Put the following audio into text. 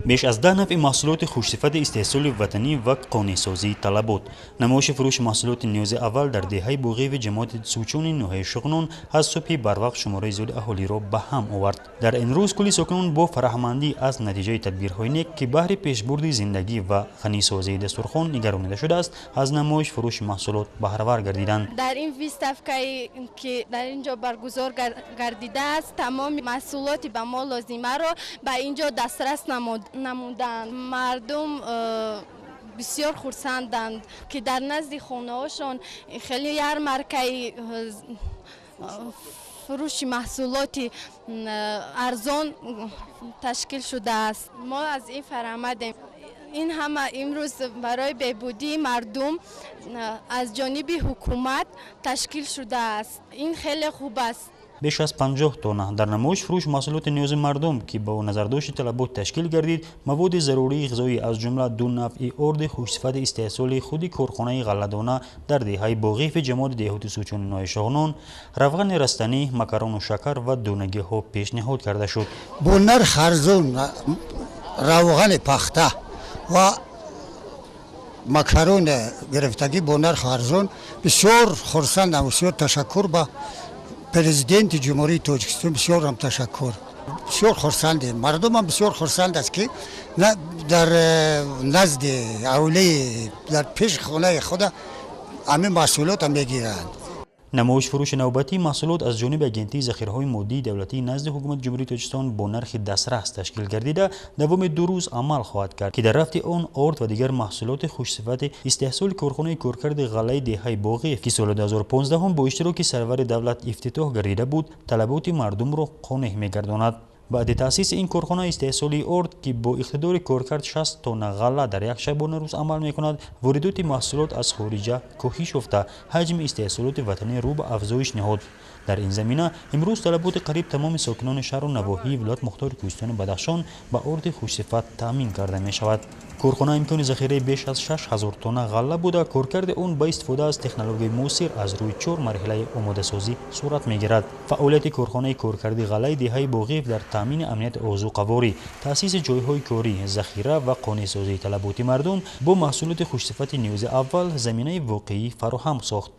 بیش از 10 نوع محصولات خوش‌صفت استحصال وطنی و قانع‌سازی طلب بود. نمایش فروش محصولات نیاز اول در دهه بوغی و جماعت سوچون نوحه شغنون از صبح بروقت شماره زیاد اهالی را به هم آورد. در این روز کلی ساکنان با فرحمندی از نتیجه تدبیرهای نیک که بهر پیشبرد زندگی و غنی‌سازی دسترخوان نگرانیده شده است، از نمایش فروش محصولات بهره‌ور گردیدند. در این ویستافکایی که در اینجا برگزار گردیده است، تمام محصولات به ما لازمه را به اینجا دسترس نمودند. مردم بسیار خرسندند که در نزد خانه هاشون خیلی یارمارکه فروش محصولات ارزان تشکیل شده است. ما از این فرآمدیم. این همه امروز برای بهبودی مردم از جانب حکومت تشکیل شده است. این خیلی خوب است. بیش از 50 تن در نمایش فروش محصولات نیاز مردم که با نظرداشت طلبات تشکیل گردید، مواد ضروری غذایی از جمله 2 نوع ارد خوش‌صفت استحصال خود کارخانه غله‌دانه در دهه باغی و جماعت دهاتی سوچون نوحه شغنون، روغن رستنی، مکرون و شکر و دونگی ها پیشنهاد کرده شد. با نرخ ارزان روغن پخته و مکرون گرفتگی با نرخ ارزان بسیار خرسندم و بسیار تشکر به پرزیدنت جمهوری تاجیکستان. بسیار هم تشکر. بسیار خرسندیم. مردم هم بسیار خرسند است که در نزد اولی در پیش خانه خود همه محصولات هم میگیرند. نمایش فروش نوبتی محصولات از جانب اگنتی ذخیره‌های مادی دولتی نزد حکومت جمهوری تاجیکستان با نرخ دسترس تشکیل گردیده دوام 2 روز عمل خواهد کرد که در رفت آن ارد و دیگر محصولات خوش‌صفت استحصال کارخانه کارکرد غله دهه باغی که سال 2015 هم با اشتراک سرور دولت افتتاح گردیده بود، طلبات مردم را قانع می‌گرداند. بعد تأسیس این کارخانه استحصالی ارد که با اقتدار کارکرد 60 تن غله در یک شبانه روز عمل می‌کند، واردات محصولات از خارج کاهش یافته، حجم استحصالات وطنی رو به افزایش نهاد. در این زمینه امروز طلبات قریب تمام ساکنان شهر و نواحی ولایت مختار کوهستان بدخشان به ارد خوش‌صفت تامین کرده می‌شود. کارخانه امکان ذخیره بیش از 6000 تن غله بوده، کارکرد آن با استفاده از تکنولوژی موثر از روی 4 مرحله آماده سازی صورت می‌گیرد. فعالیت کارخانه کارکرد غله دهه باغی در تامین امنیت آذوقواری، تأسیس جای‌های کاری، ذخیره و قانع‌سازی طلبات مردم با محصولات خوش‌صفت نیاز اول زمینه واقعی فراهم ساخت.